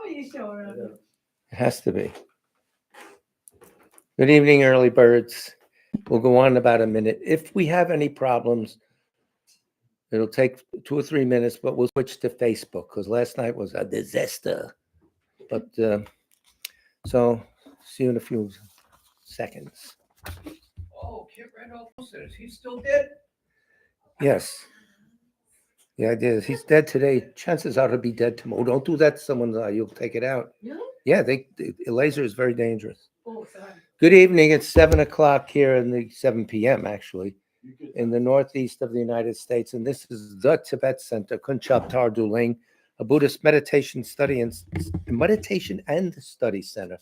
It has to be. Good evening, early birds. We'll go on in about a minute. If we have any problems, it'll take 2 or 3 minutes, but we'll switch to Facebook because last night was a disaster. But so see you in a few seconds. Oh, Kit Randolph says he's still dead. Yes. The idea is he's dead today. Chances are he'll be dead tomorrow. Don't do that to someone's eye. You'll take it out. Really? Yeah, the laser is very dangerous. Oh, sorry. Good evening. It's 7 o'clock here in the 7 p.m. actually in the northeast of the United States. And this is the Tibet Center, Kunchab Tar Duling, a Buddhist meditation and study center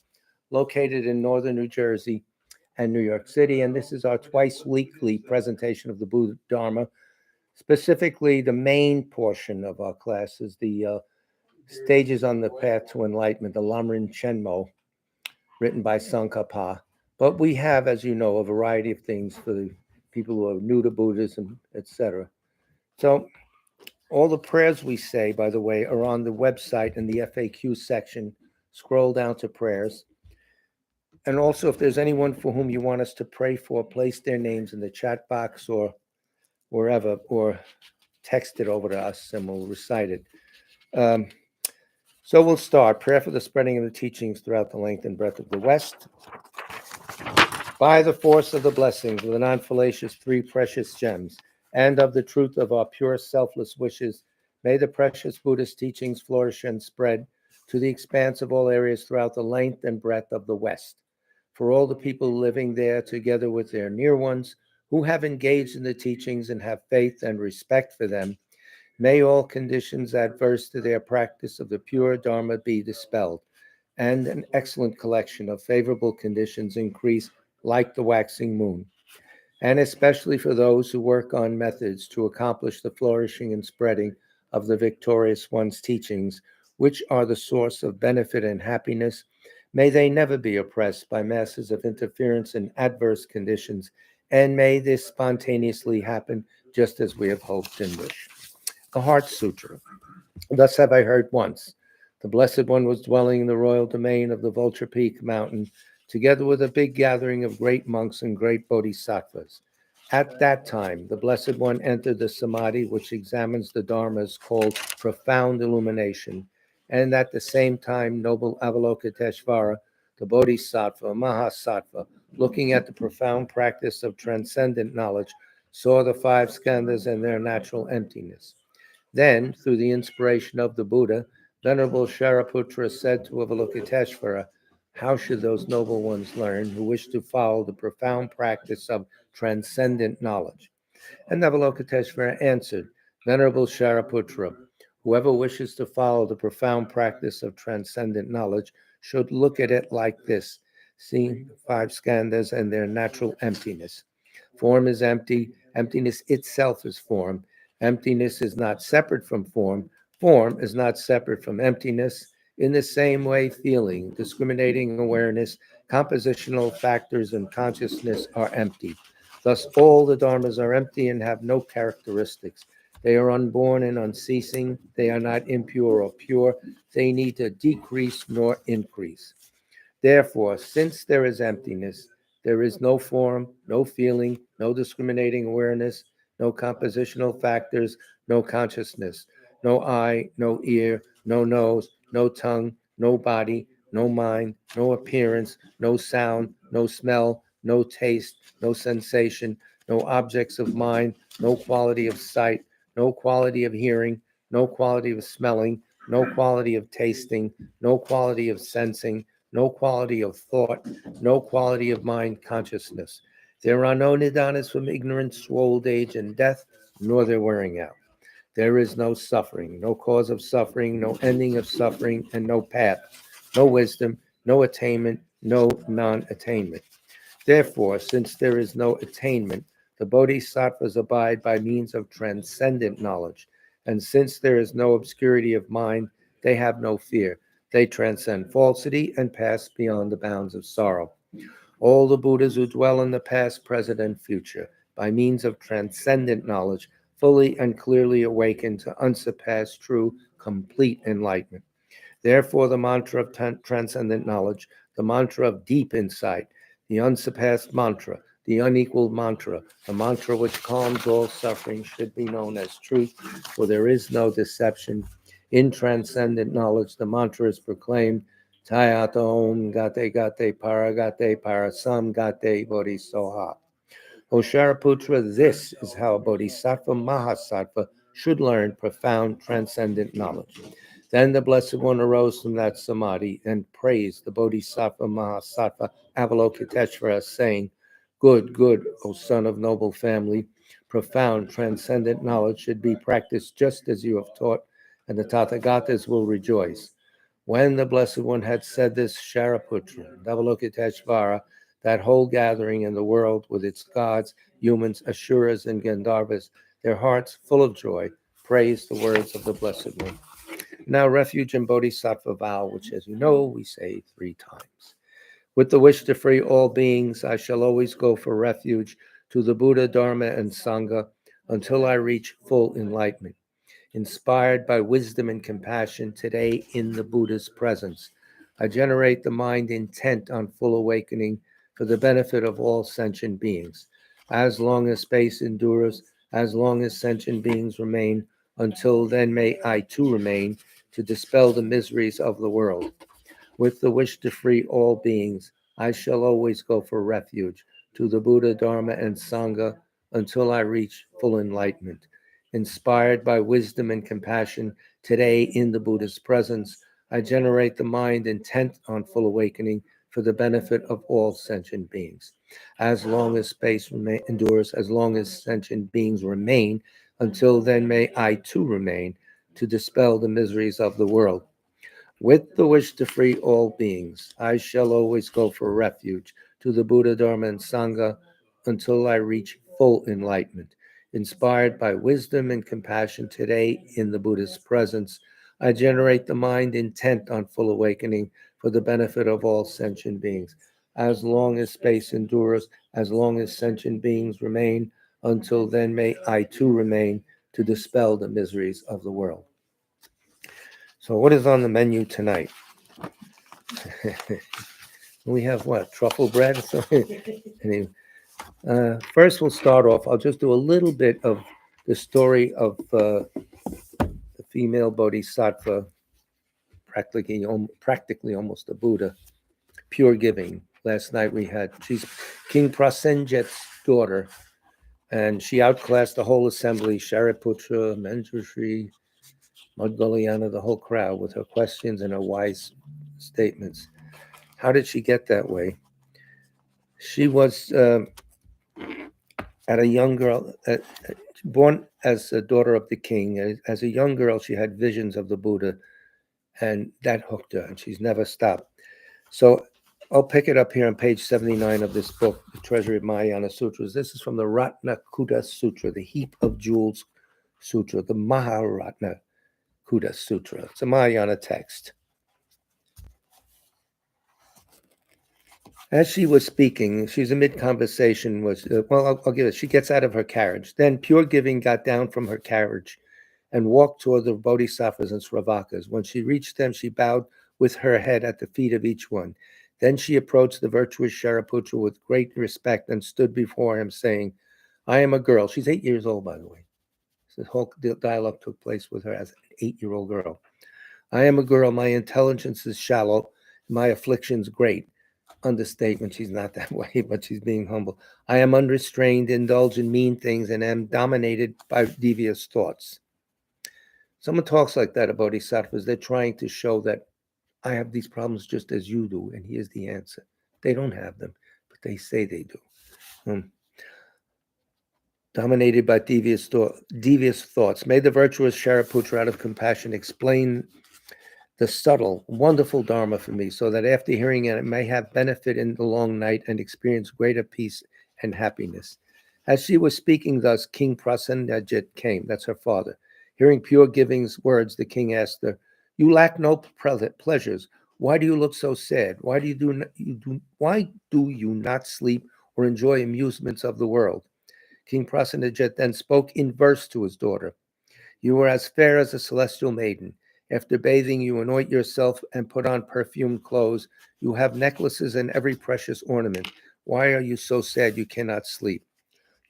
located in northern New Jersey and New York City. And this is our twice weekly presentation of the Buddha Dharma. Specifically, the main portion of our class is the Stages on the Path to Enlightenment, the Lamrim Chenmo, written by Tsongkhapa. But we have, as you know, a variety of things for the people who are new to Buddhism, etc. So all the prayers we say, by the way, are on the website in the FAQ section. Scroll down to prayers. And also, if there's anyone for whom you want us to pray for, place their names in the chat box or wherever, or text it over to us and we'll recite it. So we'll start. Prayer for the spreading of the teachings throughout the length and breadth of the West. By the force of the blessings of the non-fallacious three precious gems and of the truth of our pure selfless wishes, may the precious Buddhist teachings flourish and spread to the expanse of all areas throughout the length and breadth of the West. For all the people living there, together with their near ones, who have engaged in the teachings and have faith and respect for them, may all conditions adverse to their practice of the pure Dharma be dispelled, and an excellent collection of favorable conditions increase like the waxing moon. And especially for those who work on methods to accomplish the flourishing and spreading of the victorious one's teachings, which are the source of benefit and happiness, may they never be oppressed by masses of interference and adverse conditions, and may this spontaneously happen just as we have hoped and wished. The Heart Sutra. Thus have I heard once. The Blessed One was dwelling in the royal domain of the Vulture Peak Mountain, together with a big gathering of great monks and great bodhisattvas. At that time, the Blessed One entered the samadhi, which examines the dharmas, called profound illumination, and at the same time, noble Avalokiteshvara, the bodhisattva, Mahasattva, looking at the profound practice of transcendent knowledge, saw the five skandhas and their natural emptiness. Then, through the inspiration of the Buddha, Venerable Shariputra said to Avalokiteshvara, how should those noble ones learn who wish to follow the profound practice of transcendent knowledge? And Avalokiteshvara answered, Venerable Shariputra, whoever wishes to follow the profound practice of transcendent knowledge should look at it like this, seeing five skandhas and their natural emptiness. Form is empty, emptiness itself is form. Emptiness is not separate from form. Form is not separate from emptiness. In the same way, feeling, discriminating awareness, compositional factors, and consciousness are empty. Thus, all the dharmas are empty and have no characteristics. They are unborn and unceasing. They are not impure or pure. They neither decrease nor increase. Therefore, since there is emptiness, there is no form, no feeling, no discriminating awareness, no compositional factors, no consciousness, no eye, no ear, no nose, no tongue, no body, no mind, no appearance, no sound, no smell, no taste, no sensation, no objects of mind, no quality of sight, no quality of hearing, no quality of smelling, no quality of tasting, no quality of sensing, no quality of thought, no quality of mind consciousness. There are no nidanas from ignorance to old age and death, nor their wearing out. There is no suffering, no cause of suffering, no ending of suffering, and no path, no wisdom, no attainment, no non-attainment. Therefore, since there is no attainment, the bodhisattvas abide by means of transcendent knowledge. And since there is no obscurity of mind, they have no fear. They transcend falsity and pass beyond the bounds of sorrow. All the Buddhas who dwell in the past, present, and future, by means of transcendent knowledge, fully and clearly awaken to unsurpassed, true, complete enlightenment. Therefore, the mantra of transcendent knowledge, the mantra of deep insight, the unsurpassed mantra, the unequaled mantra, the mantra which calms all suffering, should be known as truth, for there is no deception. In transcendent knowledge, the mantra is proclaimed, Tayata Om Gate Gate Paragate Parasam Gate Bodhisoha. O Shariputra, this is how a Bodhisattva Mahasattva should learn profound transcendent knowledge. Then the Blessed One arose from that samadhi and praised the Bodhisattva Mahasattva Avalokiteshvara, saying, Good, good, O son of noble family, profound transcendent knowledge should be practiced just as you have taught, and the Tathagatas will rejoice. When the Blessed One had said this, Shariputra, Avalokiteshvara, that whole gathering in the world with its gods, humans, asuras, and Gandharvas, their hearts full of joy, praised the words of the Blessed One. Now, refuge and bodhisattva vow, which, as you know, we say 3 times. With the wish to free all beings, I shall always go for refuge to the Buddha, Dharma, and Sangha until I reach full enlightenment. Inspired by wisdom and compassion today in the Buddha's presence, I generate the mind intent on full awakening for the benefit of all sentient beings. As long as space endures, as long as sentient beings remain, until then may I too remain to dispel the miseries of the world. With the wish to free all beings, I shall always go for refuge to the Buddha, Dharma, and Sangha until I reach full enlightenment. Inspired by wisdom and compassion, today in the Buddha's presence, I generate the mind intent on full awakening for the benefit of all sentient beings. As long as space endures, as long as sentient beings remain, until then may I too remain to dispel the miseries of the world. With the wish to free all beings, I shall always go for refuge to the Buddha, Dharma, and Sangha until I reach full enlightenment. Inspired by wisdom and compassion today in the Buddha's presence, I generate the mind intent on full awakening for the benefit of all sentient beings. As long as space endures, as long as sentient beings remain, until then may I too remain to dispel the miseries of the world. So what is on the menu tonight? We have what? Truffle bread? First, we'll start off. I'll just do a little bit of the story of the female bodhisattva, practically almost a Buddha, pure giving. Last night she's King Prasenjit's daughter, and she outclassed the whole assembly, Shariputra, Manjushri, Madhgalyana, the whole crowd, with her questions and her wise statements. How did she get that way? She was at a young girl, born as a daughter of the king. As a young girl, she had visions of the Buddha, and that hooked her, and she's never stopped. So I'll pick it up here on page 79 of this book, The Treasury of Mahayana Sutras. This is from the Ratna Kuta Sutra, the Heap of Jewels Sutra, the Maharatna Kuta Sutra. It's a Mahayana text. As she was speaking, she's in mid-conversation, I'll give it. She gets out of her carriage. Then Pure Giving got down from her carriage and walked toward the bodhisattvas and sravakas. When she reached them, she bowed with her head at the feet of each one. Then she approached the virtuous Shariputra with great respect and stood before him, saying, I am a girl. She's 8 years old, by the way. This whole dialogue took place with her as an 8-year-old girl. I am a girl. My intelligence is shallow. My afflictions great. Understatement, she's not that way, but she's being humble. I am unrestrained, indulge in mean things, and am dominated by devious thoughts. Someone talks like that about bodhisattvas. They're trying to show that I have these problems just as you do, and here's the answer. They don't have them, but they say they do. Dominated by devious thoughts. May the virtuous Shariputra, out of compassion, explain the subtle, wonderful Dharma for me, so that after hearing it, I may have benefit in the long night and experience greater peace and happiness. As she was speaking thus, King Prasenjit came, that's her father. Hearing Pure Giving's words, the king asked her, You lack no pleasures. Why do you look so sad? Why do you not sleep or enjoy amusements of the world? King Prasenjit then spoke in verse to his daughter. You are as fair as a celestial maiden. After bathing, you anoint yourself and put on perfumed clothes. You have necklaces and every precious ornament. Why are you so sad you cannot sleep?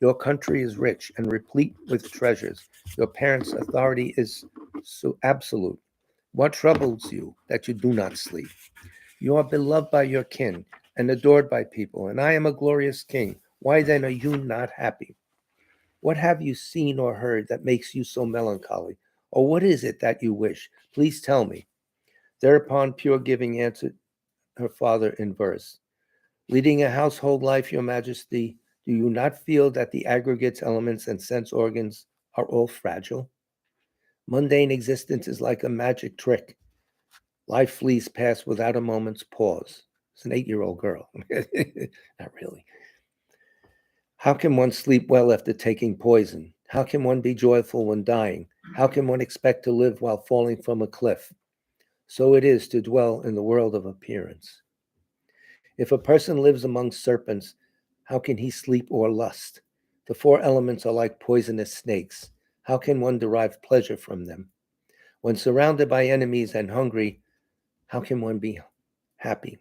Your country is rich and replete with treasures. Your parents' authority is so absolute. What troubles you that you do not sleep? You are beloved by your kin and adored by people, and I am a glorious king. Why then are you not happy? What have you seen or heard that makes you so melancholy? Or what is it that you wish? Please tell me. Thereupon Pure Giving answered her father in verse. Leading a household life, your majesty, do you not feel that the aggregates, elements, and sense organs are all fragile? Mundane existence is like a magic trick. Life flees past without a moment's pause. It's an 8-year-old girl. Not really. How can one sleep well after taking poison? How can one be joyful when dying? How can one expect to live while falling from a cliff? So it is to dwell in the world of appearance. If a person lives among serpents, how can he sleep or lust? The 4 elements are like poisonous snakes. How can one derive pleasure from them? When surrounded by enemies and hungry, how can one be happy?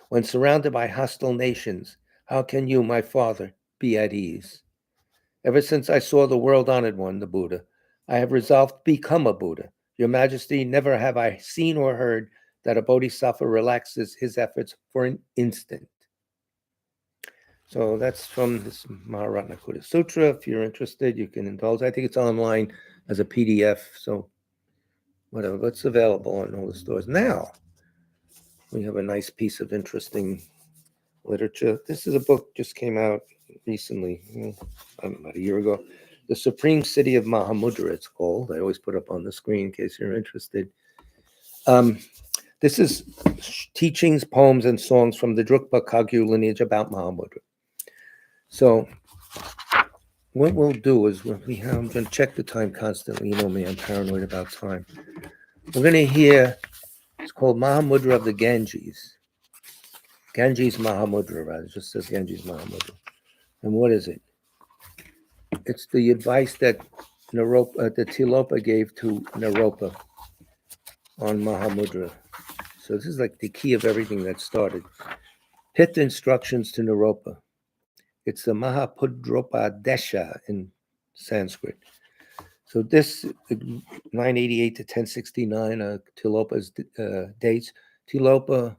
When surrounded by hostile nations, how can you, my father, be at ease? Ever since I saw the world-honored one, the Buddha, I have resolved to become a Buddha. Your Majesty, never have I seen or heard that a bodhisattva relaxes his efforts for an instant. So that's from this Maharatnakuta Sutra. If you're interested, you can indulge. I think it's online as a PDF. So whatever, it's available on all the stores. Now, we have a nice piece of interesting literature. This is a book just came out recently, I don't know, about a year ago. The Supreme City of Mahamudra, it's called. I always put up on the screen in case you're interested. This is teachings, poems, and songs from the Drukpa Kagyu lineage about Mahamudra. So what we'll do is I'm going to check the time constantly. You know me, I'm paranoid about time. We're going to hear, it's called Mahamudra of the Ganges. Ganges Mahamudra, rather. It just says Ganges Mahamudra. And what is it? It's the advice that that Tilopa gave to Naropa on Mahamudra. So this is like the key of everything that started. Pith instructions to Naropa. It's the Mahapudropadesha in Sanskrit. So this 988 to 1069 Tilopa's dates. Tilopa,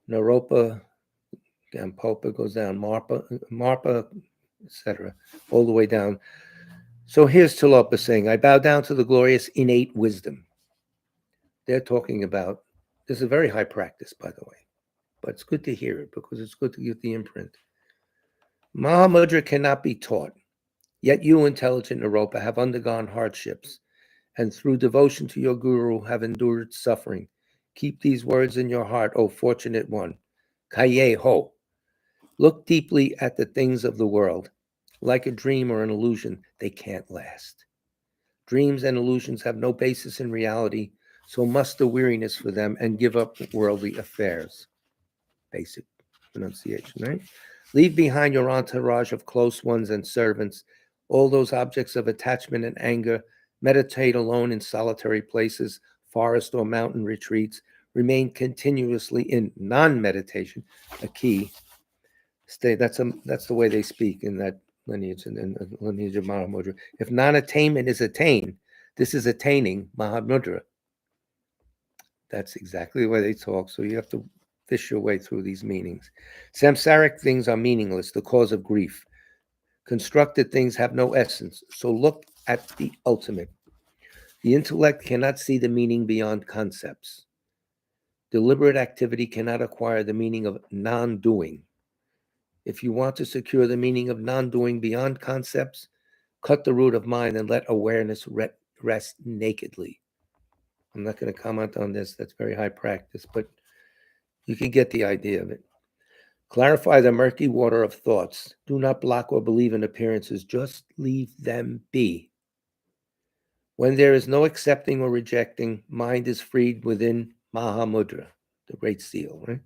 Naropa, Gampopa goes down, Marpa, etc., all the way down. So here's Tilopa saying, I bow down to the glorious innate wisdom. They're talking about, this is a very high practice, by the way, but it's good to hear it because it's good to get the imprint. Mahamudra cannot be taught, yet you, intelligent Naropa, have undergone hardships, and through devotion to your guru have endured suffering. Keep these words in your heart, O fortunate one. Kaye ho. Look deeply at the things of the world. Like a dream or an illusion, they can't last. Dreams and illusions have no basis in reality, so muster weariness for them and give up worldly affairs. Basic pronunciation, right? Leave behind your entourage of close ones and servants, all those objects of attachment and anger. Meditate alone in solitary places, forest or mountain retreats. Remain continuously in non-meditation, a key. Stay. That's the way they speak in that lineage and in the lineage of Mahamudra. If non-attainment is attained, this is attaining Mahamudra. That's exactly the way they talk. So you have to fish your way through these meanings. Samsaric things are meaningless, the cause of grief. Constructed things have no essence. So look at the ultimate. The intellect cannot see the meaning beyond concepts. Deliberate activity cannot acquire the meaning of non-doing. If you want to secure the meaning of non-doing beyond concepts, cut the root of mind and let awareness rest nakedly. I'm not going to comment on this. That's very high practice, but you can get the idea of it. Clarify the murky water of thoughts. Do not block or believe in appearances. Just leave them be. When there is no accepting or rejecting, mind is freed within Mahamudra, the great seal, right?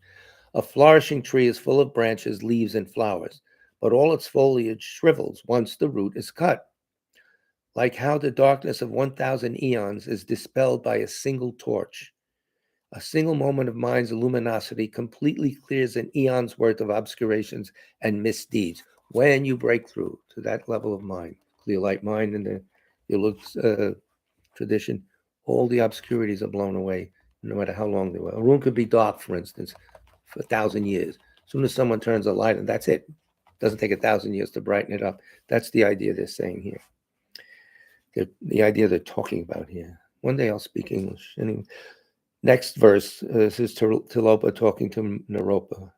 A flourishing tree is full of branches, leaves, and flowers, but all its foliage shrivels once the root is cut. like how the darkness of 1,000 eons is dispelled by a single torch. A single moment of mind's luminosity completely clears an eon's worth of obscurations and misdeeds. When you break through to that level of mind, clear light mind in the Yuluk tradition, all the obscurities are blown away, no matter how long they were. A room could be dark, for instance, for 1,000 years. As soon as someone turns a light on, that's it. It doesn't take 1,000 years to brighten it up. That's the idea they're saying here. The idea they're talking about here. One day I'll speak English. Anyway, next verse, this is Tilopa talking to Naropa.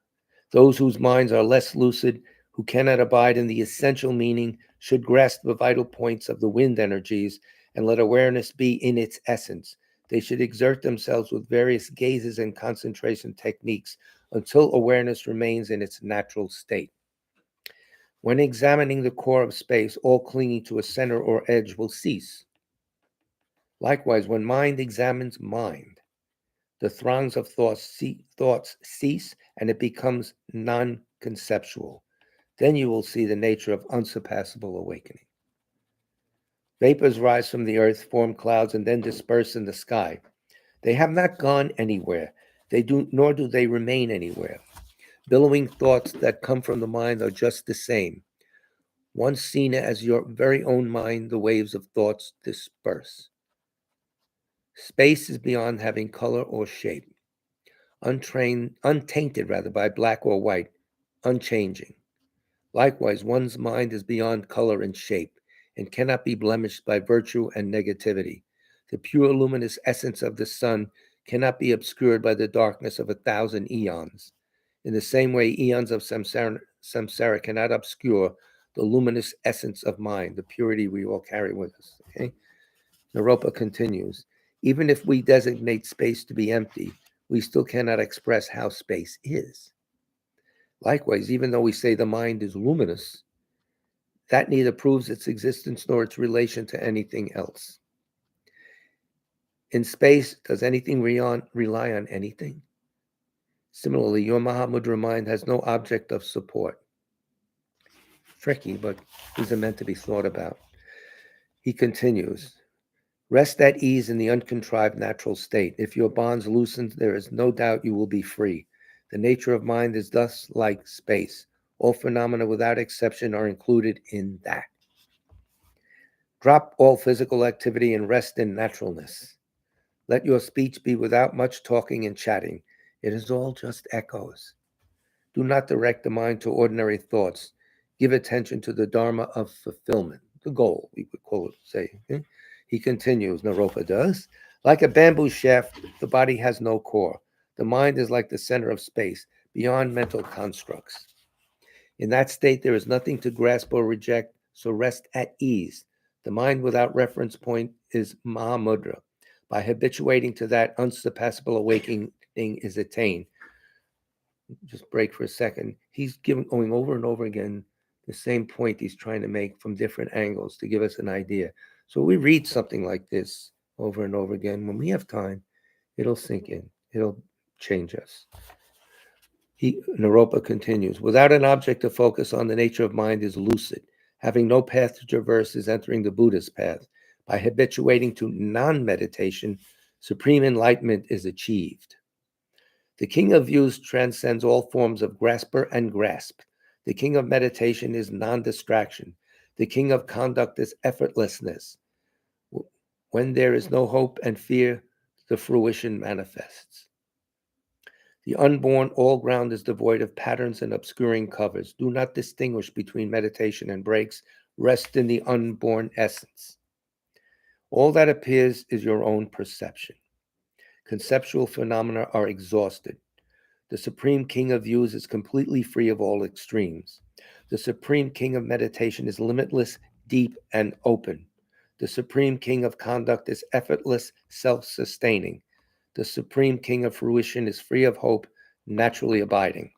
Those whose minds are less lucid, who cannot abide in the essential meaning, should grasp the vital points of the wind energies and let awareness be in its essence. They should exert themselves with various gazes and concentration techniques until awareness remains in its natural state. When examining the core of space, all clinging to a center or edge will cease. Likewise, when mind examines mind, the throngs of thoughts cease and it becomes non-conceptual. Then you will see the nature of unsurpassable awakening. Vapors rise from the earth, form clouds, and then disperse in the sky. They have not gone anywhere, nor do they remain anywhere. Billowing thoughts that come from the mind are just the same. Once seen as your very own mind, the waves of thoughts disperse. Space is beyond having color or shape, untainted by black or white, unchanging. Likewise, one's mind is beyond color and shape and cannot be blemished by virtue and negativity. The pure luminous essence of the sun cannot be obscured by the darkness of 1,000 eons. In the same way, eons of samsara cannot obscure the luminous essence of mind, the purity we all carry with us. Okay? Naropa continues, even if we designate space to be empty, we still cannot express how space is. Likewise, even though we say the mind is luminous, that neither proves its existence nor its relation to anything else. In space, does anything rely on anything? Similarly, your Mahamudra mind has no object of support. Tricky, but these are meant to be thought about. He continues, rest at ease in the uncontrived natural state. If your bonds loosen, there is no doubt you will be free. The nature of mind is thus like space. All phenomena without exception are included in that. Drop all physical activity and rest in naturalness. Let your speech be without much talking and chatting. It is all just echoes. Do not direct the mind to ordinary thoughts. Give attention to the Dharma of fulfillment, the goal, we would call it, say. He continues, Naropa does. Like a bamboo shaft, the body has no core. The mind is like the center of space, beyond mental constructs. In that state, there is nothing to grasp or reject, so rest at ease. The mind without reference point is Mahamudra. By habituating to that, unsurpassable awakening is attained. Just break for a second. He's going over and over again the same point he's trying to make from different angles to give us an idea. So we read something like this over and over again. When we have time, it'll sink in. It'll change us. Naropa continues, without an object to focus on, the nature of mind is lucid. Having no path to traverse is entering the Buddhist path. By habituating to non-meditation, supreme enlightenment is achieved. The king of views transcends all forms of grasper and grasp. The king of meditation is non-distraction. The king of conduct is effortlessness. When there is no hope and fear, the fruition manifests. The unborn all ground is devoid of patterns and obscuring covers. Do not distinguish between meditation and breaks. Rest in the unborn essence. All that appears is your own perception. Conceptual phenomena are exhausted. The Supreme King of Views is completely free of all extremes. The Supreme King of Meditation is limitless, deep, and open. The Supreme King of Conduct is effortless, self-sustaining. The Supreme King of Fruition is free of hope, naturally abiding.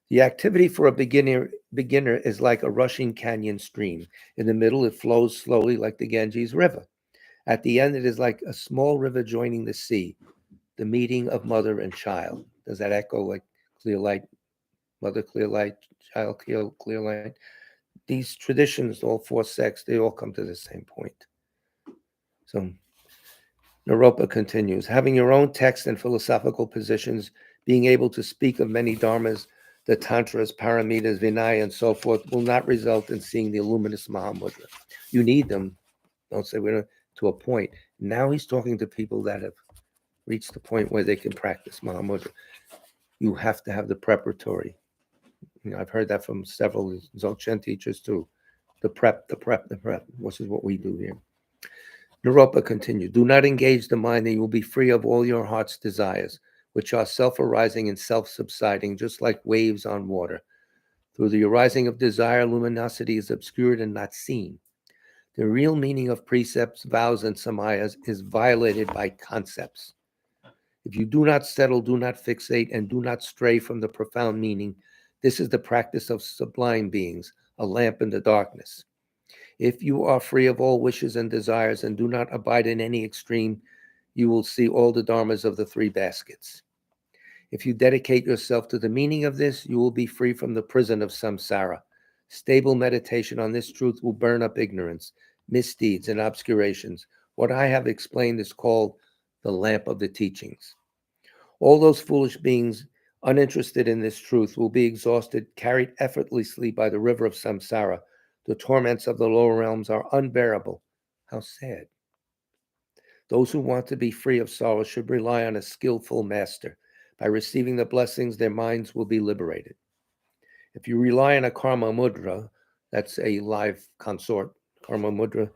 The activity for a beginner is like a rushing canyon stream. In the middle, it flows slowly like the Ganges River. At the end, it is like a small river joining the sea, the meeting of mother and child. Does that echo like clear light, mother clear light, child clear light? these traditions, all four sects, they all come to the same point. So Naropa continues, having your own text and philosophical positions, being able to speak of many dharmas, the tantras, paramitas, vinaya, and so forth, will not result in seeing the luminous Mahamudra. You need them. Don't say we're to a point. Now he's talking to people that have reached the point where they can practice Mahamudra. You have to have the preparatory. I've heard that from several Dzogchen teachers too. The prep, which is what we do here. Naropa continues, do not engage the mind, and you will be free of all your heart's desires, which are self-arising and self-subsiding, just like waves on water. Through the arising of desire, luminosity is obscured and not seen. The real meaning of precepts, vows, and samayas is violated by concepts. If you do not settle, do not fixate, and do not stray from the profound meaning, this is the practice of sublime beings, a lamp in the darkness. If you are free of all wishes and desires and do not abide in any extreme, you will see all the dharmas of the three baskets. If you dedicate yourself to the meaning of this, you will be free from the prison of samsara. Stable meditation on this truth will burn up ignorance, misdeeds, and obscurations. What I have explained is called the lamp of the teachings. All those foolish beings uninterested in this truth will be exhausted, carried effortlessly by the river of samsara. The torments of the lower realms are unbearable. How sad. Those who want to be free of sorrow should rely on a skillful master. By receiving the blessings, their minds will be liberated. If you rely on a karma mudra, that's a live consort, karma mudra,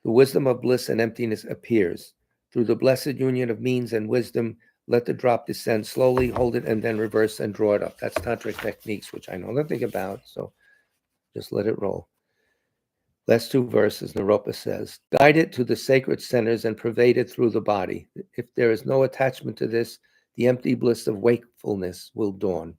the wisdom of bliss and emptiness appears. Through the blessed union of means and wisdom, let the drop descend slowly, hold it, and then reverse and draw it up. That's tantric techniques, which I know nothing about, so just let it roll. Last two verses, Naropa says, guide it to the sacred centers and pervade it through the body. If there is no attachment to this, the empty bliss of wakefulness will dawn.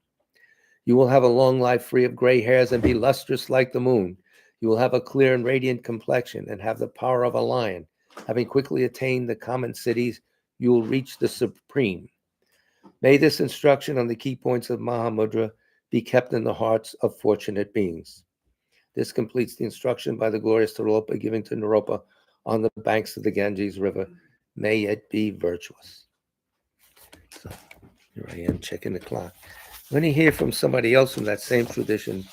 You will have a long life free of gray hairs and be lustrous like the moon. You will have a clear and radiant complexion and have the power of a lion. Having quickly attained the common cities, you will reach the supreme. May this instruction on the key points of Mahamudra be kept in the hearts of fortunate beings. This completes the instruction by the glorious Naropa given to Naropa on the banks of the Ganges River. May it be virtuous. So here I am checking the clock. I'm going to hear from somebody else from that same tradition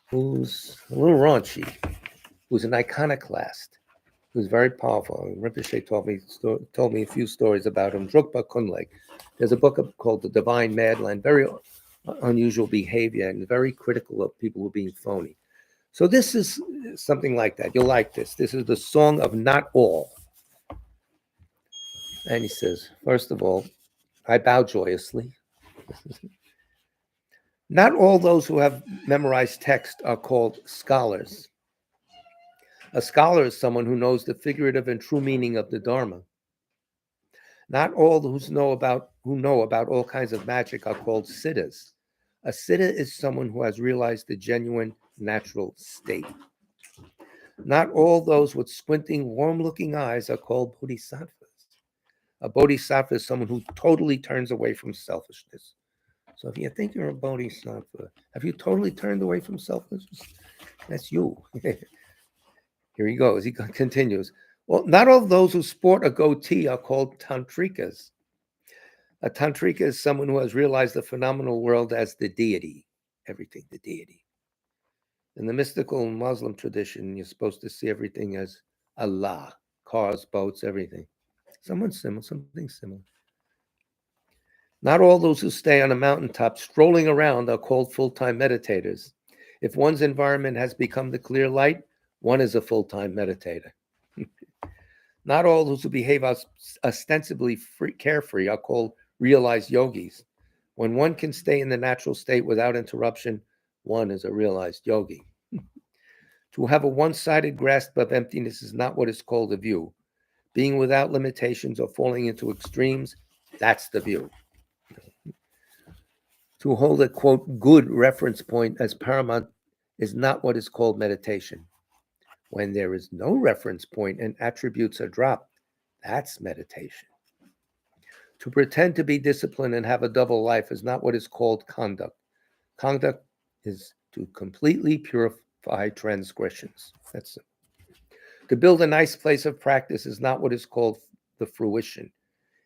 who's a little raunchy, who's an iconoclast, who's very powerful. Rinpoche told me a few stories about him. Drukpa Kunleg. There's a book called The Divine Madland, very unusual behavior and very critical of people who are being phony. So this is something like that. You'll like this. This is the Song of Not All. And he says, first of all, I bow joyously. Not all those who have memorized text are called scholars. A scholar is someone who knows the figurative and true meaning of the Dharma. Not all who know about all kinds of magic are called siddhas. A siddha is someone who has realized the genuine natural state. Not all those with squinting, warm-looking eyes are called bodhisattvas. A bodhisattva is someone who totally turns away from selfishness. So if you think you're a bodhisattva, have you totally turned away from selfishness? That's you. Here he goes. He continues. Well, not all those who sport a goatee are called tantrikas. A tantrika is someone who has realized the phenomenal world as the deity. Everything, the deity. In the mystical Muslim tradition, you're supposed to see everything as Allah, cars, boats, everything. Something similar. Not all those who stay on a mountaintop strolling around are called full-time meditators. If one's environment has become the clear light, one is a full-time meditator. Not all those who behave ostensibly carefree are called realized yogis. When one can stay in the natural state without interruption, one is a realized yogi. To have a one-sided grasp of emptiness is not what is called a view. Being without limitations or falling into extremes, that's the view. To hold a, quote, good reference point as paramount is not what is called meditation. When there is no reference point and attributes are dropped, that's meditation. To pretend to be disciplined and have a double life is not what is called conduct. Conduct is to completely purify transgressions. That's it. To build a nice place of practice is not what is called the fruition.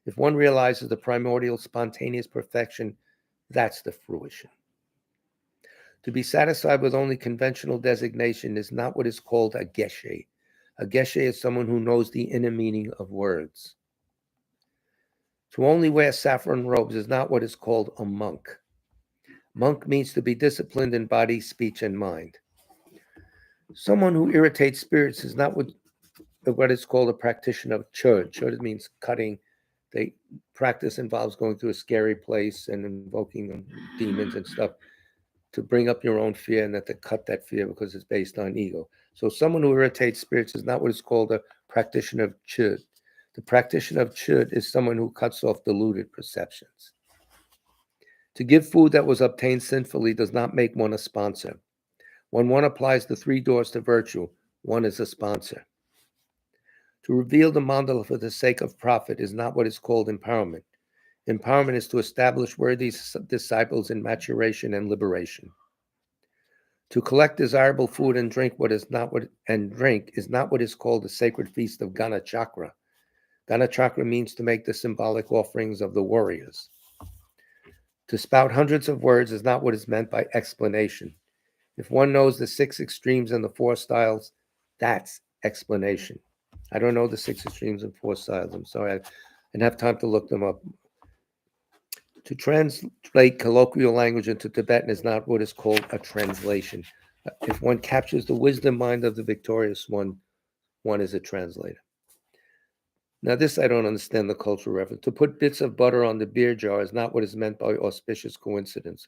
If one realizes the primordial spontaneous perfection, that's the fruition. To be satisfied with only conventional designation is not what is called a geshe. A geshe is someone who knows the inner meaning of words. To only wear saffron robes is not what is called a monk. Monk means to be disciplined in body, speech, and mind. Someone who irritates spirits is not what is called a practitioner of CHEN. CHEN means cutting. The practice involves going to a scary place and invoking demons and stuff to bring up your own fear and to cut that fear because it's based on ego. So someone who irritates spirits is not what is called a practitioner of CHEN. The practitioner of CHEN is someone who cuts off deluded perceptions. To give food that was obtained sinfully does not make one a sponsor. When one applies the 3 doors to virtue, one is a sponsor. To reveal the mandala for the sake of profit is not what is called empowerment. Empowerment is to establish worthy disciples in maturation and liberation. To collect desirable food and drink is not what is called the sacred feast of Gana Chakra. Gana Chakra means to make the symbolic offerings of the warriors. To spout hundreds of words is not what is meant by explanation. If one knows the 6 extremes and the 4 styles, that's explanation. I don't know the 6 extremes and 4 styles. I'm sorry. I didn't have time to look them up. To translate colloquial language into Tibetan is not what is called a translation. If one captures the wisdom mind of the victorious one, one is a translator. Now, this I don't understand the cultural reference. To put bits of butter on the beer jar is not what is meant by auspicious coincidence.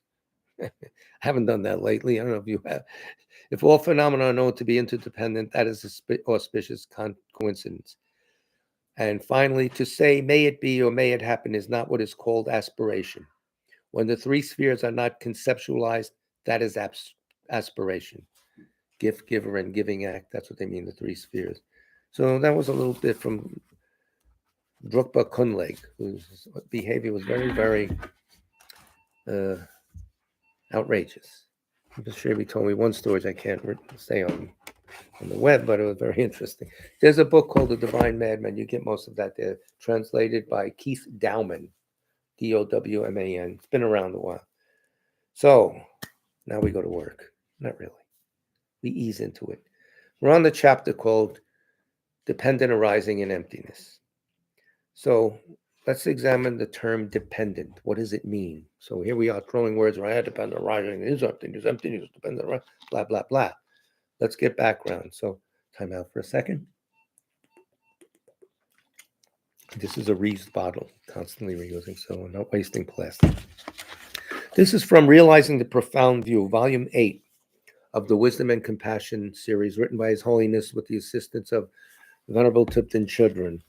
I haven't done that lately. I don't know if you have. If all phenomena are known to be interdependent, that is an auspicious coincidence. And finally, to say may it be or may it happen is not what is called aspiration. When the 3 spheres are not conceptualized, that is aspiration. Gift, giver, and giving act. That's what they mean, the 3 spheres. So that was a little bit from Drukpa Kunleg, whose behavior was very, very outrageous. Sherry told me one story I can't say on the web, but it was very interesting. There's a book called The Divine Madman. You get most of that there, translated by Keith Dowman, Dowman. It's been around a while. So now we go to work. Not really. We ease into it. We're on the chapter called Dependent Arising in Emptiness. So let's examine the term dependent. What does it mean? So here we are throwing words around. Dependent arising is emptiness, dependent arising, blah, blah, blah. Let's get background. So time out for a second. This is a reused bottle, constantly reusing, so we're not wasting plastic. This is from Realizing the Profound View, Volume 8 of the Wisdom and Compassion series, written by His Holiness with the assistance of Venerable Tipton Chudran.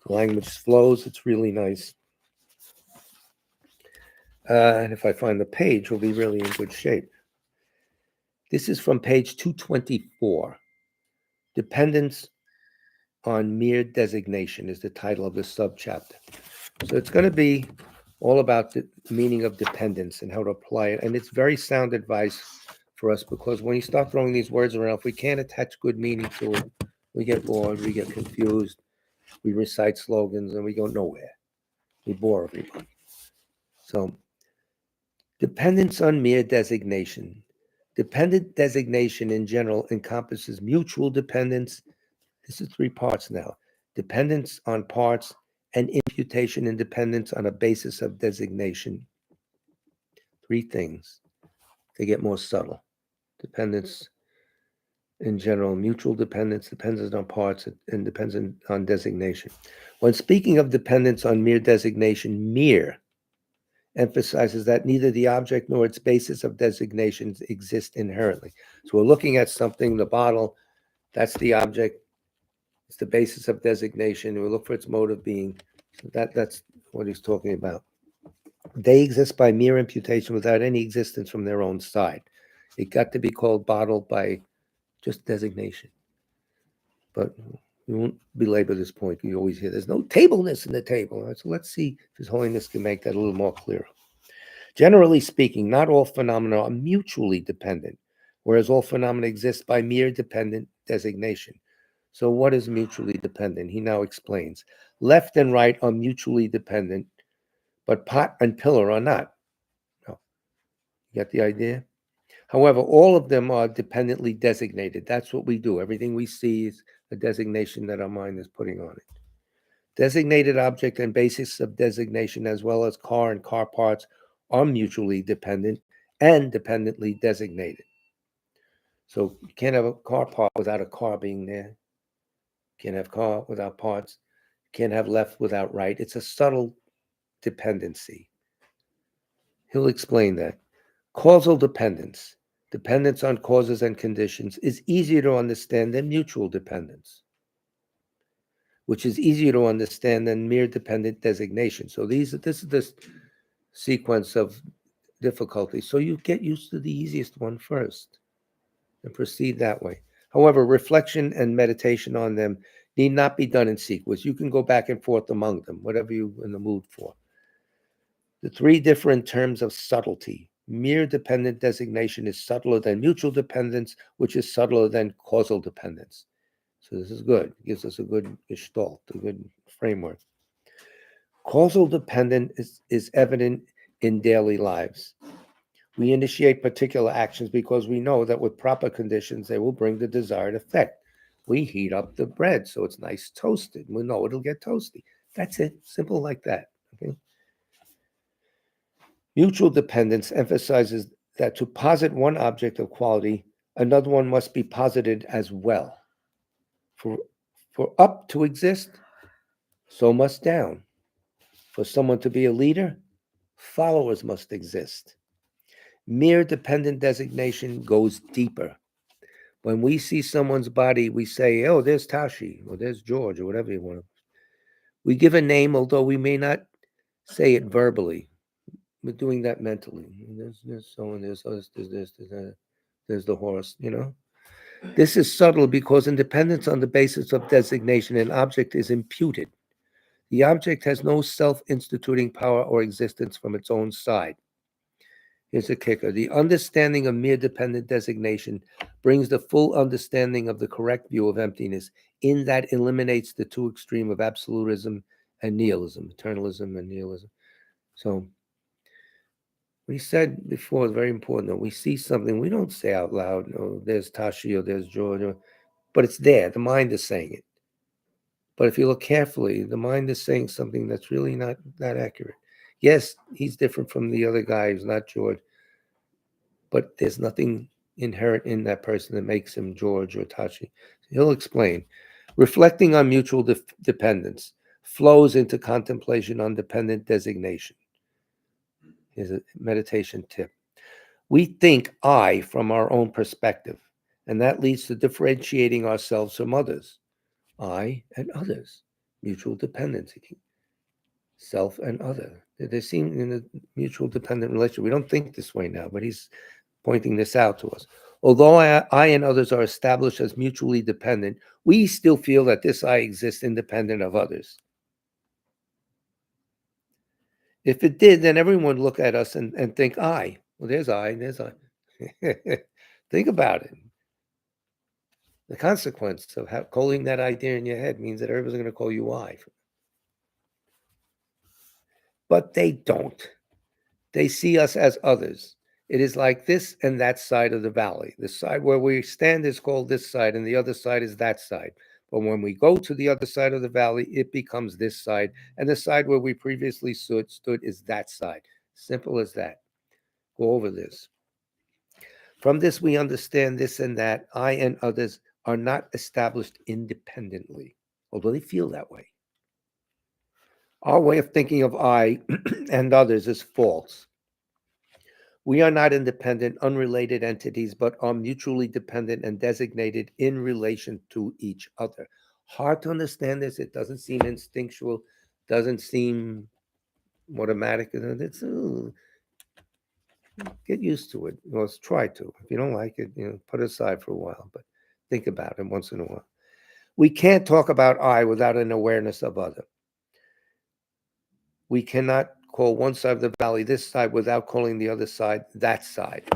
The language flows, it's really nice. And if I find the page, we'll be really in good shape. This is from page 224. Dependence on Mere Designation is the title of this subchapter. So it's going to be all about the meaning of dependence and how to apply it. And it's very sound advice for us, because when you start throwing these words around, if we can't attach good meaning to it, we get bored, we get confused, we recite slogans, and we go nowhere. We bore everybody. So dependence on mere designation. Dependent designation in general encompasses mutual dependence. This is 3 parts now. Dependence on parts and imputation and dependence on a basis of designation. 3 things. They get more subtle. Dependence in general, mutual dependence, dependence on parts, and dependence on designation. When speaking of dependence on mere designation, mere emphasizes that neither the object nor its basis of designations exist inherently. So we're looking at something, the bottle, that's the object, it's the basis of designation. We look for its mode of being. So that's what he's talking about. They exist by mere imputation without any existence from their own side. It got to be called bottle by just designation. But we won't belabor this point. You always hear there's no tableness in the table. Right, so let's see if His Holiness can make that a little more clear. Generally speaking, not all phenomena are mutually dependent, whereas all phenomena exist by mere dependent designation. So what is mutually dependent? He now explains. Left and right are mutually dependent, but pot and pillar are not. No. You get the idea? However, all of them are dependently designated. That's what we do. Everything we see is a designation that our mind is putting on it. Designated object and basis of designation, as well as car and car parts, are mutually dependent and dependently designated. So you can't have a car part without a car being there. Can't have car without parts. Can't have left without right. It's a subtle dependency. He'll explain that. Causal dependence, dependence on causes and conditions, is easier to understand than mutual dependence, which is easier to understand than mere dependent designation. So this is the sequence of difficulty. So you get used to the easiest one first and proceed that way. However, reflection and meditation on them need not be done in sequence. You can go back and forth among them, whatever you're in the mood for. The three different terms of subtlety. Mere dependent designation is subtler than mutual dependence, which is subtler than causal dependence. So this is good. It gives us a good gestalt, a good framework. Causal dependence is evident in daily lives. We initiate particular actions because we know that with proper conditions, they will bring the desired effect. We heat up the bread so it's nice toasted. We know it'll get toasty. That's it. Simple like that. Okay? Mutual dependence emphasizes that to posit one object of quality, another one must be posited as well. For up to exist, so must down. For someone to be a leader, followers must exist. Mere dependent designation goes deeper. When we see someone's body, we say, oh, there's Tashi, or there's George, or whatever you want to. We give a name, although we may not say it verbally. We're doing that mentally. There's someone, there's this, there's that, there's the horse, you know. This is subtle because in dependence on the basis of designation, an object is imputed. The object has no self-instituting power or existence from its own side. Here's a kicker. The understanding of mere dependent designation brings the full understanding of the correct view of emptiness, in that it eliminates the two extremes of absolutism and nihilism, eternalism and nihilism. So we said before, it's very important that we see something, we don't say out loud, oh, there's Tashi or there's George, but it's there. The mind is saying it. But if you look carefully, the mind is saying something that's really not that accurate. Yes, he's different from the other guy who's not George, but there's nothing inherent in that person that makes him George or Tashi. He'll explain. Reflecting on mutual dependence flows into contemplation on dependent designation. Here's a meditation tip. We think I from our own perspective, and that leads to differentiating ourselves from others. I and others, mutual dependency, self and other. They seem in a mutual dependent relationship. We don't think this way now, but he's pointing this out to us. Although I and others are established as mutually dependent, we still feel that this I exists independent of others. If it did, then everyone would look at us and think I. Well, there's I, and there's I. Think about it. The consequence of calling that idea in your head means that everybody's going to call you I. But they don't. They see us as others. It is like this and that side of the valley. The side where we stand is called this side, and the other side is that side. But when we go to the other side of the valley, it becomes this side, and the side where we previously stood is that side. Simple as that. Go over this. From this, we understand this and that. I and others are not established independently, although they feel that way. Our way of thinking of I and others is false. We are not independent, unrelated entities, but are mutually dependent and designated in relation to each other. Hard to understand this. It doesn't seem instinctual, doesn't seem automatic. It's get used to it. Well, let's try to. If you don't like it, put it aside for a while, but think about it once in a while. We can't talk about I without an awareness of other. We cannot call one side of the valley this side without calling the other side that side.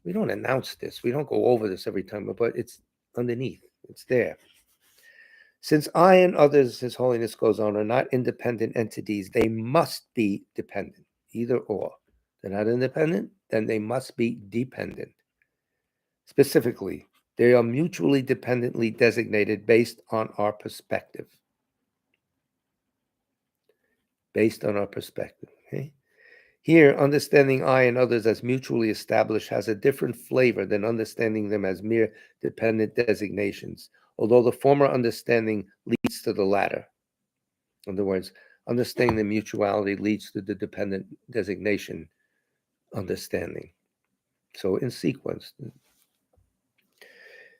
We don't announce this. We don't go over this every time, but it's underneath. It's there. Since I and others, His Holiness goes on, are not independent entities, they must be dependent, either or. They're not independent, then they must be dependent. Specifically, they are mutually dependently designated based on our perspective. Based on our perspective. Okay? Here, understanding I and others as mutually established has a different flavor than understanding them as mere dependent designations, although the former understanding leads to the latter. In other words, understanding the mutuality leads to the dependent designation understanding. So in sequence.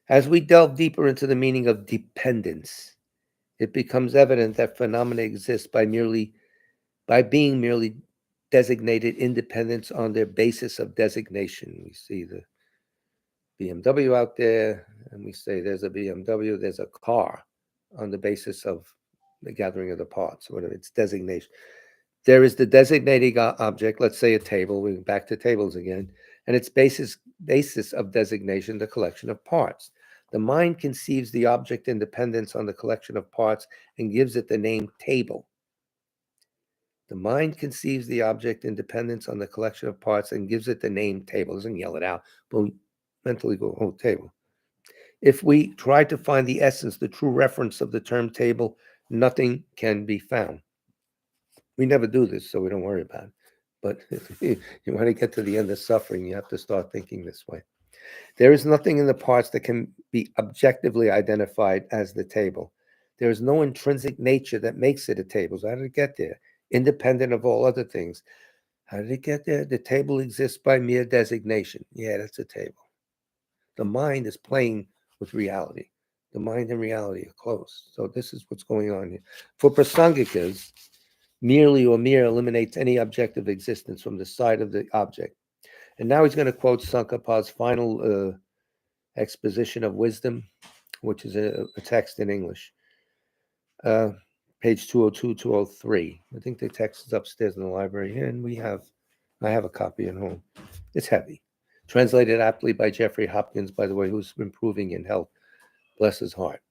As we delve deeper into the meaning of dependence, it becomes evident that phenomena exist by being merely designated independence on their basis of designation. We see the BMW out there, and we say there's a BMW, there's a car on the basis of the gathering of the parts, whatever its designation. There is the designating object, let's say a table, we're back to tables again, and its basis of designation, the collection of parts. The mind conceives the object independence on the collection of parts and gives it the name table. The mind conceives the object independence on the collection of parts and gives it the name table. Doesn't yell it out, but mentally go, oh, table. If we try to find the essence, the true reference of the term table, nothing can be found. We never do this, so we don't worry about it. But if you want to get to the end of suffering, you have to start thinking this way. There is nothing in the parts that can be objectively identified as the table. There is no intrinsic nature that makes it a table. So how did it get there? Independent of all other things. How did it get there? The table exists by mere designation. Yeah, that's a table. The mind is playing with reality. The mind and reality are close. So this is what's going on here. For Prasangikas, merely or mere eliminates any objective existence from the side of the object. And now he's going to quote Tsongkhapa's final exposition of wisdom, which is a text in English. Page 202, 203. I think the text is upstairs in the library here, and I have a copy at home. It's heavy. Translated aptly by Jeffrey Hopkins, by the way, who's improving in health. Bless his heart.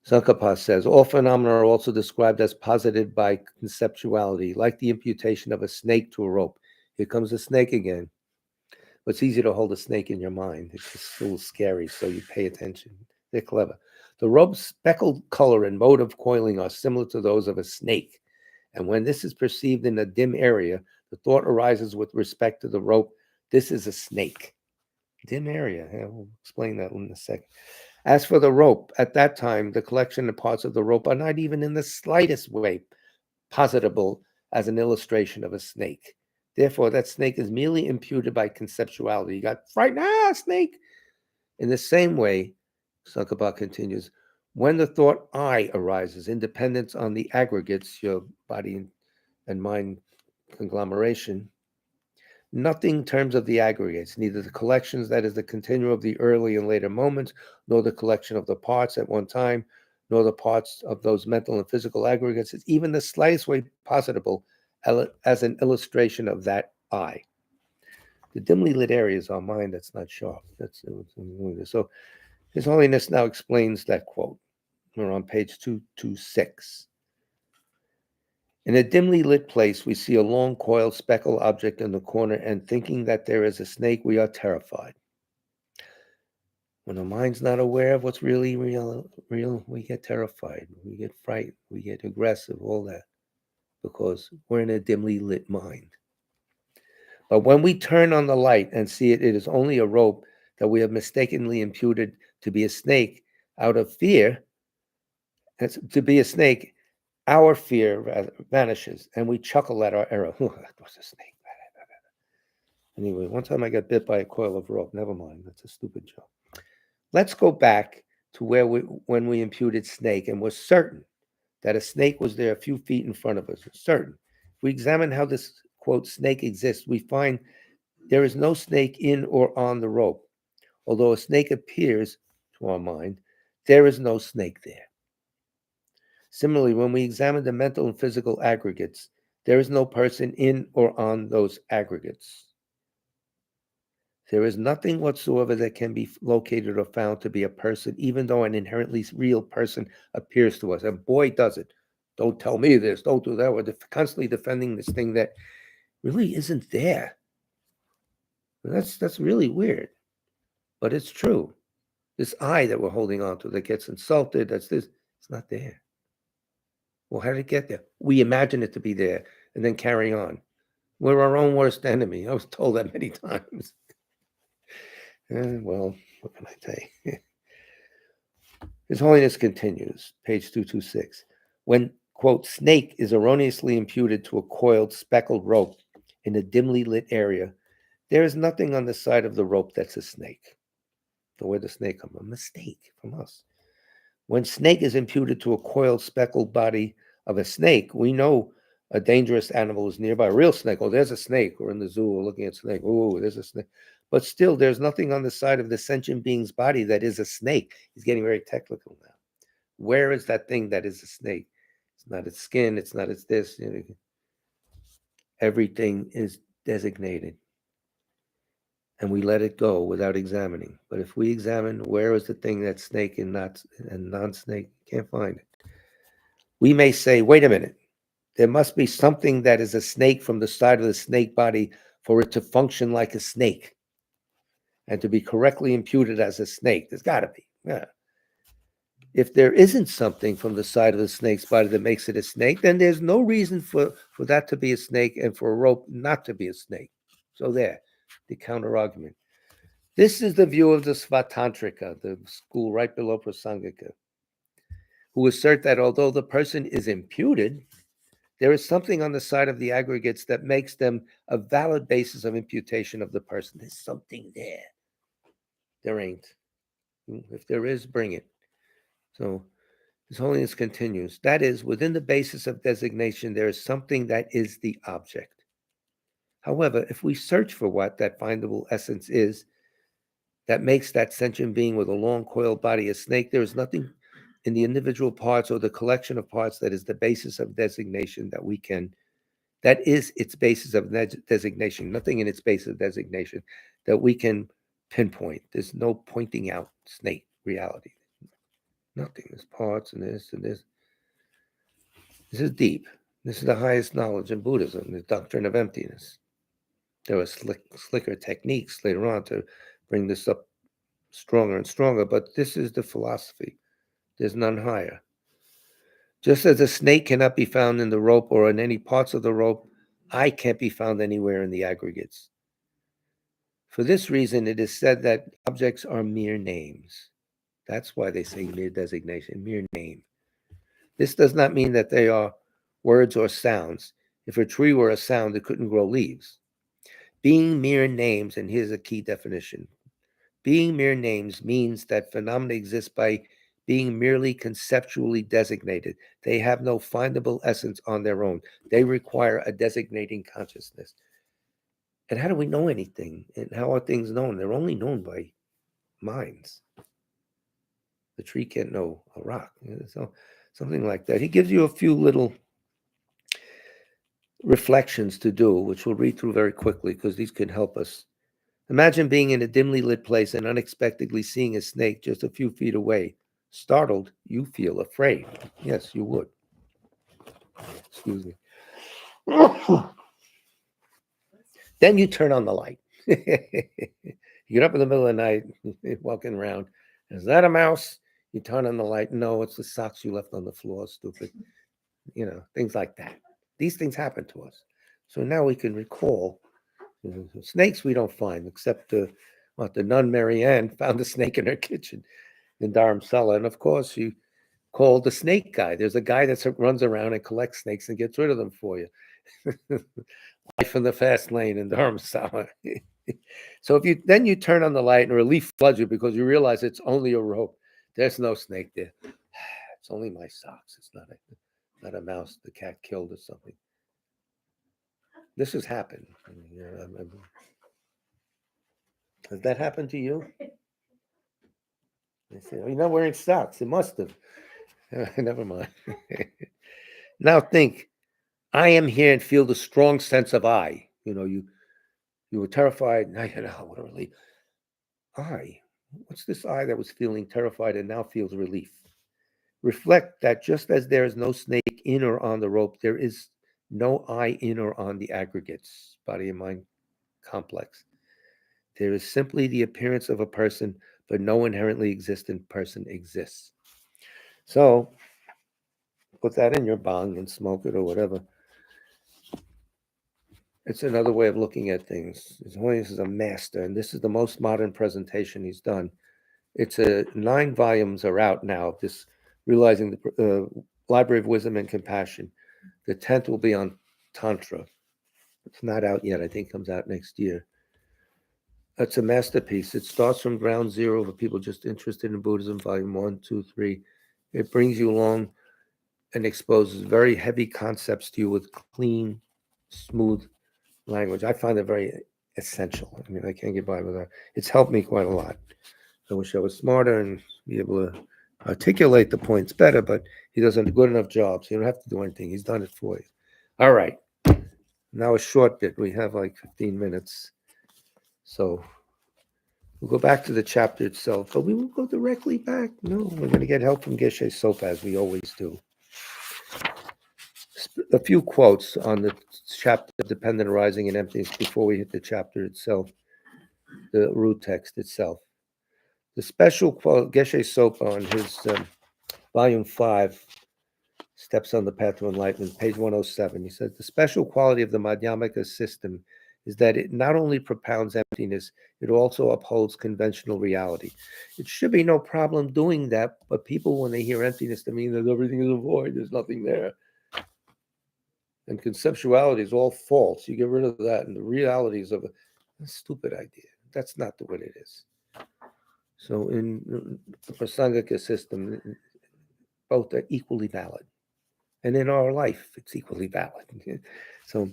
Tsongkhapa says, all phenomena are also described as posited by conceptuality, like the imputation of a snake to a rope. Here comes the snake again. But it's easy to hold a snake in your mind. It's just a little scary, so you pay attention. They're clever. The rope's speckled color and mode of coiling are similar to those of a snake. And when this is perceived in a dim area, the thought arises with respect to the rope, this is a snake. Dim area. Yeah, we'll explain that in a second. As for the rope, at that time, the collection of parts of the rope are not even in the slightest way positable as an illustration of a snake. Therefore, that snake is merely imputed by conceptuality. You got frightened, snake. In the same way, Tsongkhapa continues, when the thought I arises, independence on the aggregates, your body and mind conglomeration, nothing in terms of the aggregates, neither the collections, that is the continuum of the early and later moments, nor the collection of the parts at one time, nor the parts of those mental and physical aggregates, is even the slightest way positable as an illustration of that I. The dimly lit area is our mind that's not sharp. So His Holiness now explains that quote. We're on page 226. In a dimly lit place, we see a long coiled speckled object in the corner, and thinking that there is a snake, we are terrified. When the mind's not aware of what's really real, we get terrified, we get frightened, we get aggressive, all that, because we're in a dimly lit mind. But when we turn on the light and see it is only a rope that we have mistakenly imputed to be a snake out of fear, to be a snake, our fear vanishes, and we chuckle at our error. That was a snake. Anyway, one time I got bit by a coil of rope. Never mind, that's a stupid joke. Let's go back to when we imputed snake and were certain that a snake was there a few feet in front of us. Certain. If we examine how this, quote, snake exists, we find there is no snake in or on the rope. Although a snake appears to our mind, there is no snake there. Similarly, when we examine the mental and physical aggregates, There is no person in or on those aggregates. There is nothing whatsoever that can be located or found to be a person, even though an inherently real person appears to us. And boy, does it. Don't tell me this, don't do that. We're constantly defending this thing that really isn't there. That's really weird, but it's true. This I that we're holding on to that gets insulted, that's this, it's not there. Well, how did it get there? We imagine it to be there and then carry on. We're our own worst enemy. I was told that many times. Well, what can I say? His Holiness continues, page 226. When, quote, snake is erroneously imputed to a coiled, speckled rope in a dimly lit area, there is nothing on the side of the rope that's a snake. So where the snake come from? A mistake from us. When snake is imputed to a coiled, speckled body of a snake, we know a dangerous animal is nearby. A real snake. Oh, there's a snake. We're in the zoo. We're looking at snake. Oh, there's a snake. But still, there's nothing on the side of the sentient being's body that is a snake. He's getting very technical now. Where is that thing that is a snake? It's not its skin. It's not its this. Everything is designated. And we let it go without examining. But if we examine where is the thing that's snake and non-snake, can't find it. We may say, wait a minute, there must be something that is a snake from the side of the snake body for it to function like a snake and to be correctly imputed as a snake. There's got to be. Yeah. If there isn't something from the side of the snake's body that makes it a snake, then there's no reason for that to be a snake and for a rope not to be a snake. So there, the counter argument. This is the view of the Svatantrika, the school right below Prasangika, who assert that although the person is imputed, there is something on the side of the aggregates that makes them a valid basis of imputation of the person. There's something there. There ain't. If there is, bring it. So His Holiness continues. That is, within the basis of designation, there is something that is the object. However, if we search for what that findable essence is, that makes that sentient being with a long coiled body a snake, there is nothing in the individual parts or the collection of parts that is the basis of designation that is its basis of designation, nothing in its basis of designation that we can pinpoint. There's no pointing out snake reality. Nothing. There's parts and this and this. This is deep. This is the highest knowledge in Buddhism, the doctrine of emptiness. There are slicker techniques later on to bring this up stronger and stronger, but this is the philosophy. There's none higher. Just as a snake cannot be found in the rope or in any parts of the rope, I can't be found anywhere in the aggregates. For this reason, it is said that objects are mere names. That's why they say mere designation, mere name. This does not mean that they are words or sounds. If a tree were a sound, it couldn't grow leaves. Being mere names, and here's a key definition. Being mere names means that phenomena exist by being merely conceptually designated. They have no findable essence on their own. They require a designating consciousness. And how do we know anything? And how are things known? They're only known by minds. The tree can't know a rock. So something like that. He gives you a few little reflections to do, which we'll read through very quickly because these can help us. Imagine being in a dimly lit place and unexpectedly seeing a snake just a few feet away. Startled, you feel afraid. Yes, you would. Excuse me. Then you turn on the light. You get up in the middle of the night, walking around. Is that a mouse? You turn on the light. No, it's the socks you left on the floor, stupid. Things like that. These things happen to us. So now we can recall. Snakes we don't find, except the nun Marianne found a snake in her kitchen in Dharamsala. And of course, she called the snake guy. There's a guy that runs around and collects snakes and gets rid of them for you. Life in the fast lane in Dharamsala. So if you turn on the light and relief floods you because you realize it's only a rope. There's no snake there. It's only my socks. It's not a mouse the cat killed or something. This has happened. Has that happened to you? They say, "Oh, you're not wearing socks." It must have. Never mind. Now think, I am here and feel the strong sense of I. You were terrified. Now what a relief. I. What's this I that was feeling terrified and now feels relief? Reflect that just as there is no snake in or on the rope, there is no I in or on the aggregates, body and mind complex. There is simply the appearance of a person, but no inherently existent person exists. So put that in your bong and smoke it or whatever. It's another way of looking at things. His Holiness is a master, and this is the most modern presentation he's done. It's 9 volumes are out now. This realizing the Library of Wisdom and Compassion. The 10th will be on Tantra. It's not out yet. I think it comes out next year. It's a masterpiece. It starts from ground zero for people just interested in Buddhism, volume 1, 2, 3. It brings you along and exposes very heavy concepts to you with clean, smooth language. I find it very essential. I mean, I can't get by without. It's helped me quite a lot. I wish I was smarter and be able to articulate the points better, but he does a good enough job, so you don't have to do anything. He's done it for you. All right. Now a short bit. We have like 15 minutes. So we'll go back to the chapter itself, but we won't go directly back. No, we're going to get help from Geshe Sopa, as we always do. A few quotes on the chapter Dependent Arising and Emptiness before we hit the chapter itself, the root text itself. The special quote, Geshe Sopa on his volume 5, Steps on the Path to Enlightenment, page 107. He says, the special quality of the Madhyamaka system is that it not only propounds emptiness, it also upholds conventional reality. It should be no problem doing that, but people, when they hear emptiness, they mean that everything is a void, there's nothing there. And conceptuality is all false. You get rid of that, and the realities of a stupid idea. That's not the way it is. So in the Prasangika system, both are equally valid. And in our life, it's equally valid. So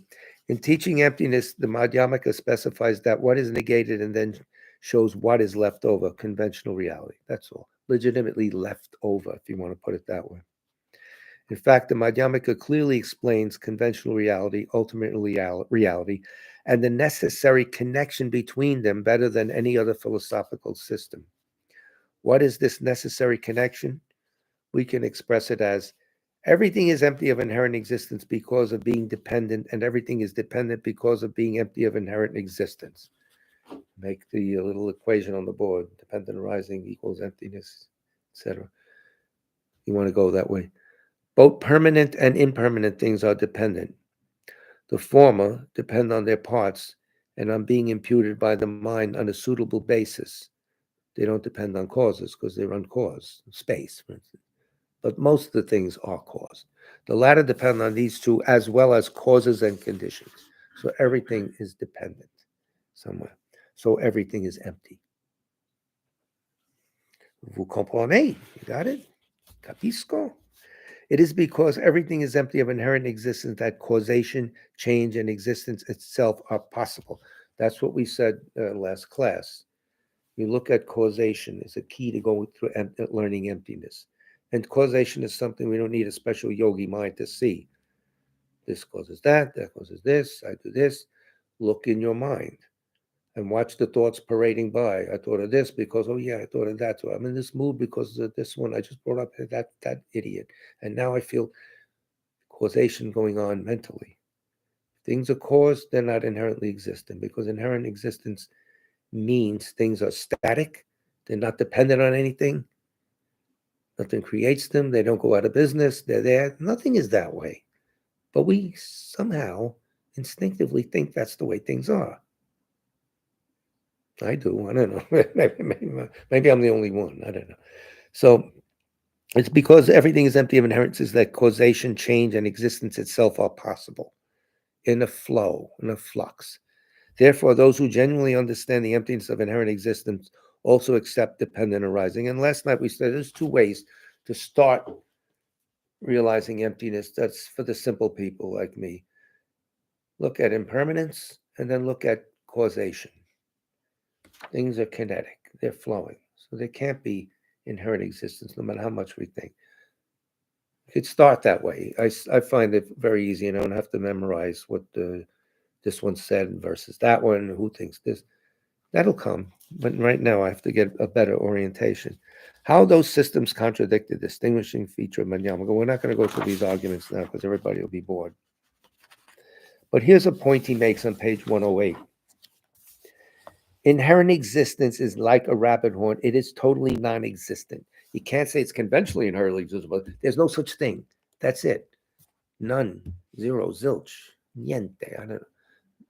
in teaching emptiness, the Madhyamaka specifies that what is negated and then shows what is left over, conventional reality. That's all. Legitimately left over, if you want to put it that way. In fact, the Madhyamaka clearly explains conventional reality, ultimate reality, and the necessary connection between them better than any other philosophical system. What is this necessary connection? We can express it as everything is empty of inherent existence because of being dependent, and everything is dependent because of being empty of inherent existence. Make the little equation on the board, dependent arising equals emptiness, etc. You want to go that way. Both permanent and impermanent things are dependent. The former depend on their parts and on being imputed by the mind on a suitable basis. They don't depend on causes because they're uncaused, space, for instance. But most of the things are caused. The latter depend on these two as well as causes and conditions. So everything is dependent somewhere. So everything is empty. Vous comprenez? You got it? Capisco? It is because everything is empty of inherent existence that causation, change, and existence itself are possible. That's what we said last class. You look at causation as a key to go through learning emptiness. And causation is something we don't need a special yogi mind to see. This causes that causes this, I do this. Look in your mind and watch the thoughts parading by. I thought of this because, oh yeah, I thought of that. So I'm in this mood because of this one. I just brought up that idiot. And now I feel causation going on mentally. Things are caused, they're not inherently existent because inherent existence means things are static. They're not dependent on anything. Nothing creates them. They don't go out of business. They're there. Nothing is that way. But we somehow instinctively think that's the way things are. I do. I don't know. Maybe I'm the only one. I don't know. So it's because everything is empty of inherences that causation, change, and existence itself are possible in a flow, in a flux. Therefore, those who genuinely understand the emptiness of inherent existence also accept dependent arising. And last night we said there's 2 ways to start realizing emptiness. That's for the simple people like me. Look at impermanence and then look at causation. Things are kinetic, they're flowing. So they can't be inherent existence no matter how much we think. could start that way. I find it very easy, and I don't have to memorize what this one said versus that one, who thinks this. That'll come. But right now, I have to get a better orientation. How those systems contradict the distinguishing feature of Madhyamaka. We're not going to go through these arguments now because everybody will be bored. But here's a point he makes on page 108. Inherent existence is like a rabbit horn. It is totally non-existent. You can't say it's conventionally inherently existent. There's no such thing. That's it. None. Zero. Zilch. Niente. I don't know.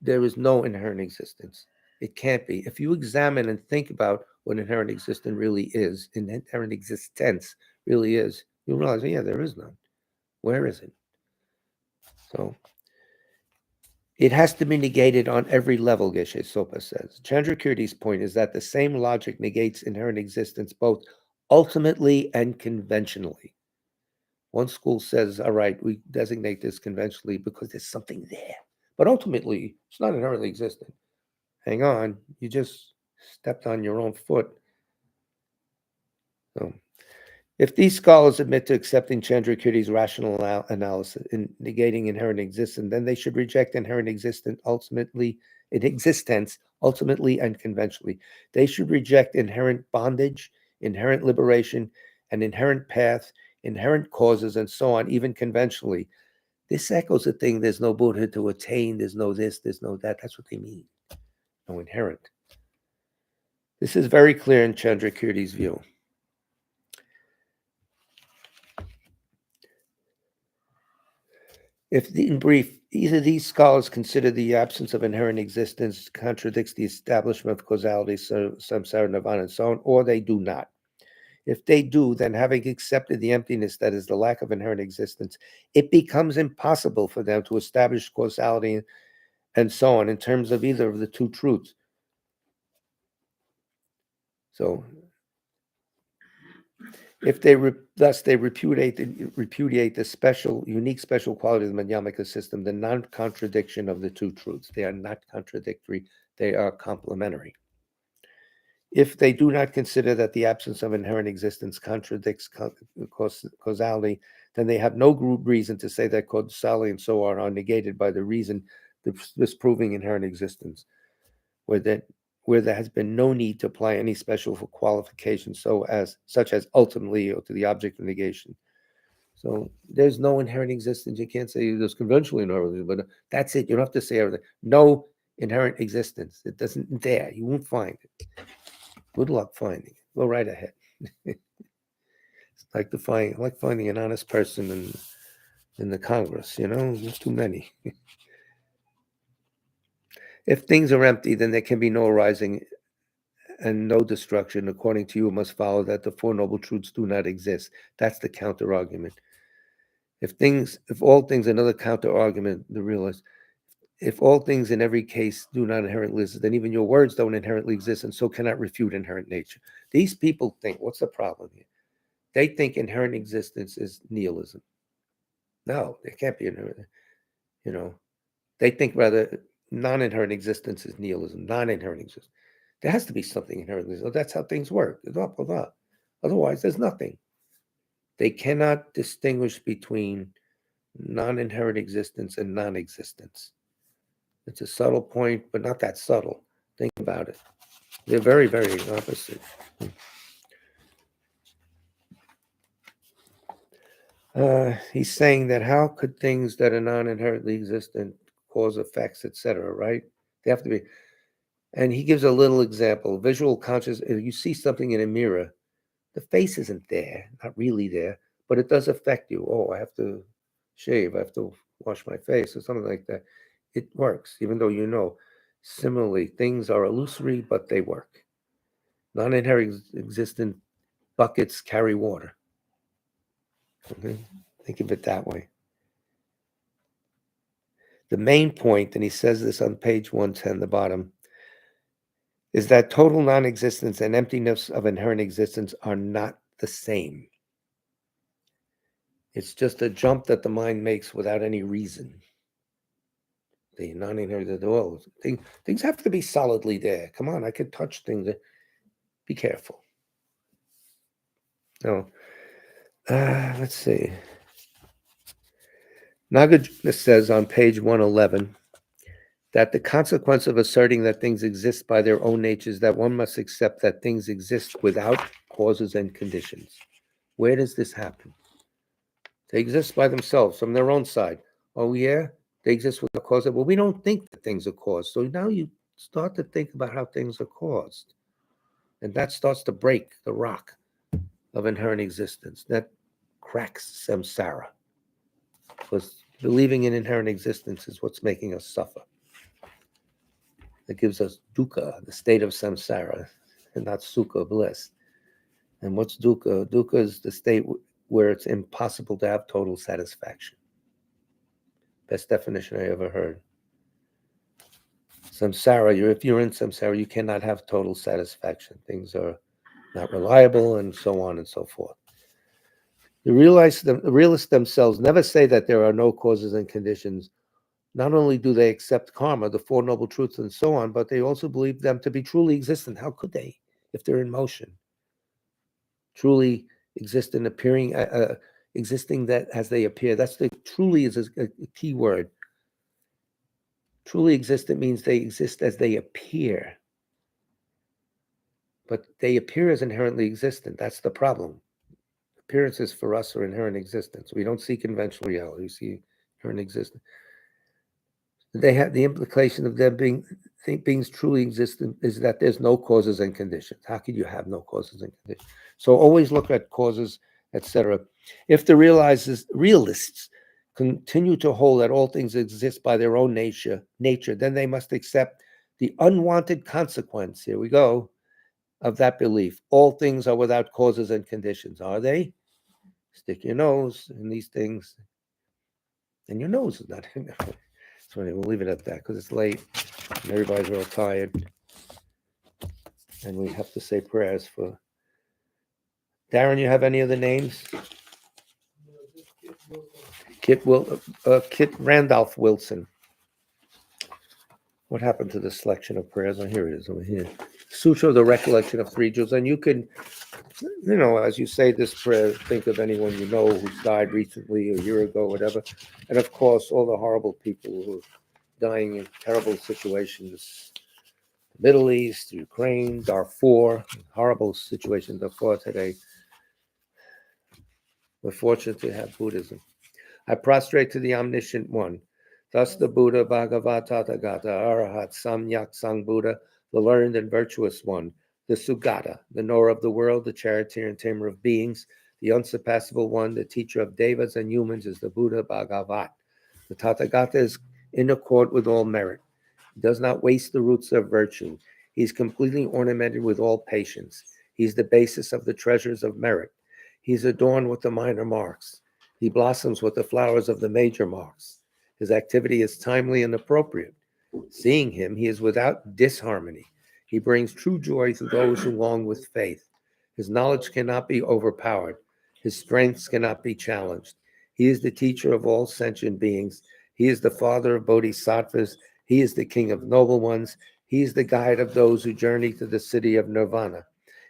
There is no inherent existence. It can't be. If you examine and think about what inherent existence really is, inherent existence really is, you'll realize, yeah, there is none. Where is it? So it has to be negated on every level, Geshe Sopa says. Chandrakirti's point is that the same logic negates inherent existence both ultimately and conventionally. One school says, all right, we designate this conventionally because there's something there. But ultimately, it's not inherently existent. Hang on, you just stepped on your own foot. So, if these scholars admit to accepting Chandrakirti's rational analysis in negating inherent existence, then they should reject inherent existence ultimately and conventionally. They should reject inherent bondage, inherent liberation, an inherent path, inherent causes, and so on, even conventionally. This echoes the thing, there's no Buddha to attain, there's no this, there's no that. That's what they mean. No inherent. This is very clear in Chandrakirti's view. In brief, either these scholars consider the absence of inherent existence contradicts the establishment of causality, samsara, nirvana, and so on, or they do not. If they do, then having accepted the emptiness that is the lack of inherent existence, it becomes impossible for them to establish causality and so on in terms of either of the two truths. So, if they thus they repudiate the unique special quality of the Madhyamaka system, the non-contradiction of the two truths. They are not contradictory; they are complementary. If they do not consider that the absence of inherent existence contradicts causality, then they have no reason to say that causality and so on are negated by the reason disproving inherent existence, where there has been no need to apply any special qualification, such as ultimately or to the object of negation. So there's no inherent existence. You can't say there's conventionally inherent, but that's it. You don't have to say everything. No inherent existence. It doesn't there. You won't find it. Good luck finding it. Go right ahead. It's like finding an honest person in the Congress. There's too many. If things are empty, then there can be no arising and no destruction. According to you, it must follow that the Four Noble Truths do not exist. That's the counter argument. If all things, another counter argument, the realist, if all things in every case do not inherently exist, then even your words don't inherently exist and so cannot refute inherent nature. These people think, what's the problem here? They think inherent existence is nihilism. No, there can't be inherent. They think rather non-inherent existence is nihilism, non-inherent existence. There has to be something inherently. So that's how things work. Otherwise, there's nothing. They cannot distinguish between non-inherent existence and non-existence. It's a subtle point, but not that subtle. Think about it. They're very, very opposite. He's saying that how could things that are non-inherently existent cause effects, etc., right? They have to be. And he gives a little example. Visual conscious, if you see something in a mirror, the face isn't there, not really there, but it does affect you. Oh, I have to shave, I have to wash my face, or something like that. It works, even though you know. Similarly, things are illusory, but they work. Non-inherent existent buckets carry water. Okay? Think of it that way. The main point, and he says this on page 110, the bottom, is that total non-existence and emptiness of inherent existence are not the same. It's just a jump that the mind makes without any reason. The non-inherent world. Things have to be solidly there. Come on, I could touch things. Be careful. No. Let's see. Nagarjuna says on page 111 that the consequence of asserting that things exist by their own nature is that one must accept that things exist without causes and conditions. Where does this happen? They exist by themselves from their own side. Oh, yeah, they exist without cause. Well, we don't think that things are caused. So now you start to think about how things are caused. And that starts to break the rock of inherent existence. That cracks samsara. Because believing in inherent existence is what's making us suffer. It gives us dukkha, the state of samsara, and not sukha, bliss. And what's dukkha? Dukkha is the state where it's impossible to have total satisfaction. Best definition I ever heard. Samsara, if you're in samsara, you cannot have total satisfaction. Things are not reliable, and so on and so forth. The realists themselves never say that there are no causes and conditions. Not only do they accept karma, the Four Noble Truths, and so on, but they also believe them to be truly existent. How could they, if they're in motion? Truly exist in appearing, existing that as they appear. That's the truly is a key word. Truly existent means they exist as they appear. But they appear as inherently existent. That's the problem. Appearances for us are inherent existence. We don't see conventional reality. We see inherent existence. They have the implication of them being truly existent is that there's no causes and conditions. How could you have no causes and conditions? So always look at causes, etc. If the realists continue to hold that all things exist by their own nature, then they must accept the unwanted consequence. Here we go. Of that belief. All things are without causes and conditions. Are they? Stick your nose in these things. And your nose is not in there. So anyway, we'll leave it at that because it's late and everybody's real tired. And we have to say prayers for. Darren, you have any other names? Kit Randolph Wilson. What happened to the selection of prayers? Oh, here it is over here. Sutra, the recollection of three jewels. And you can, as you say this prayer, think of anyone you know who's died recently, a year ago, whatever. And of course, all the horrible people who are dying in terrible situations. Middle East, Ukraine, Darfur, horrible situations. Darfur today. We're fortunate to have Buddhism. I prostrate to the omniscient one. Thus the Buddha, Bhagavata, Tathagata, Arahat, Samyak, Sang Buddha, the learned and virtuous one, the Sugata, the knower of the world, the charioteer and tamer of beings, the unsurpassable one, the teacher of devas and humans is the Buddha Bhagavat. The Tathagata is in accord with all merit. He does not waste the roots of virtue. He is completely ornamented with all patience. He is the basis of the treasures of merit. He is adorned with the minor marks. He blossoms with the flowers of the major marks. His activity is timely and appropriate. Seeing him, he is without disharmony. He brings true joy to those who long with faith. His knowledge cannot be overpowered. His strengths cannot be challenged. He is the teacher of all sentient beings. He is the father of bodhisattvas. He is the king of noble ones. He is the guide of those who journey to the city of nirvana.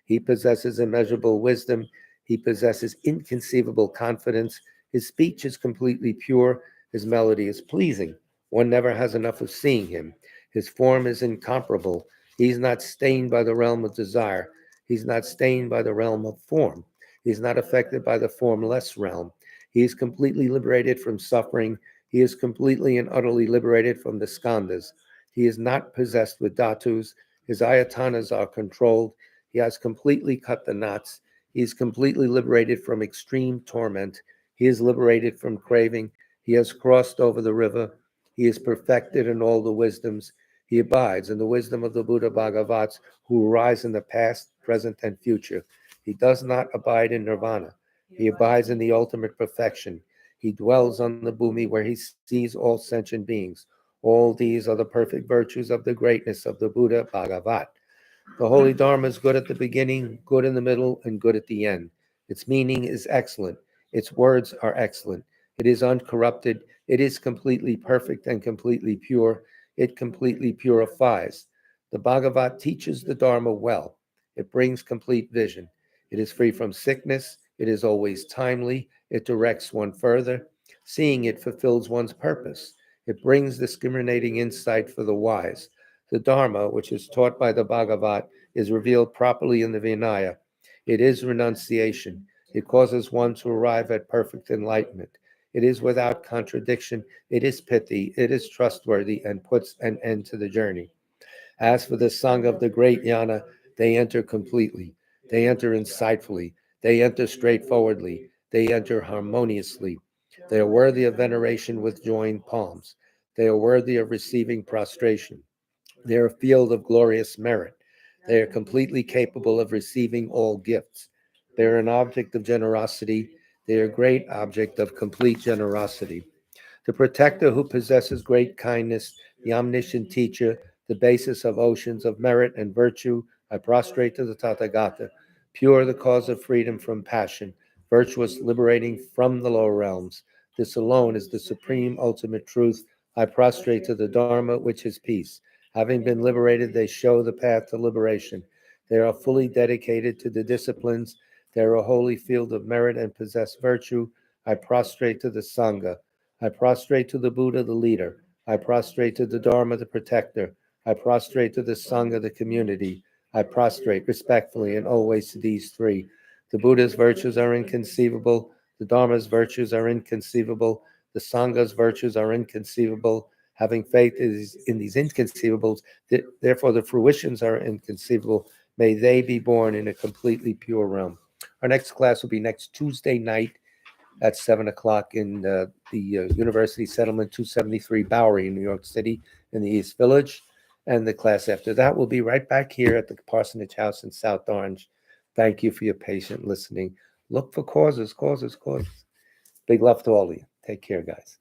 He possesses immeasurable wisdom. He possesses inconceivable confidence. His speech is completely pure. His melody is pleasing. One never has enough of seeing him. His form is incomparable. He's not stained by the realm of desire. He's not stained by the realm of form. He's not affected by the formless realm. He is completely liberated from suffering. He is completely and utterly liberated from the skandhas. He is not possessed with dhatus. His ayatanas are controlled. He has completely cut the knots. He is completely liberated from extreme torment. He is liberated from craving. He has crossed over the river. He is perfected in all the wisdoms. He abides in the wisdom of the Buddha Bhagavats who arise in the past, present, and future. He does not abide in nirvana. He abides in the ultimate perfection. He dwells on the bhumi where he sees all sentient beings. All these are the perfect virtues of the greatness of the Buddha Bhagavat. The Holy Dharma is good at the beginning, good in the middle, and good at the end. Its meaning is excellent. Its words are excellent. It is uncorrupted. It is completely perfect and completely pure. It completely purifies. The Bhagavat teaches the Dharma well. It brings complete vision. It is free from sickness. It is always timely. It directs one further. Seeing it fulfills one's purpose. It brings discriminating insight for the wise. The Dharma, which is taught by the Bhagavat, is revealed properly in the Vinaya. It is renunciation. It causes one to arrive at perfect enlightenment. It is without contradiction. It is pithy. It is trustworthy and puts an end to the journey. As for the Sangha of the great Yana, they enter completely. They enter insightfully. They enter straightforwardly. They enter harmoniously. They are worthy of veneration with joined palms. They are worthy of receiving prostration. They are a field of glorious merit. They are completely capable of receiving all gifts. They are an object of generosity. They are a great object of complete generosity. The protector who possesses great kindness, the omniscient teacher, the basis of oceans of merit and virtue, I prostrate to the Tathagata, pure the cause of freedom from passion, virtuous liberating from the lower realms. This alone is the supreme ultimate truth. I prostrate to the Dharma, which is peace. Having been liberated, they show the path to liberation. They are fully dedicated to the disciplines. They are a holy field of merit and possess virtue. I prostrate to the Sangha. I prostrate to the Buddha, the leader. I prostrate to the Dharma, the protector. I prostrate to the Sangha, the community. I prostrate respectfully and always to these three. The Buddha's virtues are inconceivable. The Dharma's virtues are inconceivable. The Sangha's virtues are inconceivable. Having faith in these inconceivables, therefore the fruitions are inconceivable. May they be born in a completely pure realm. Our next class will be next Tuesday night at 7 o'clock in the University Settlement 273 Bowery in New York City in the East Village. And the class after that will be right back here at the Parsonage House in South Orange. Thank you for your patient listening. Look for causes. Big love to all of you. Take care, guys.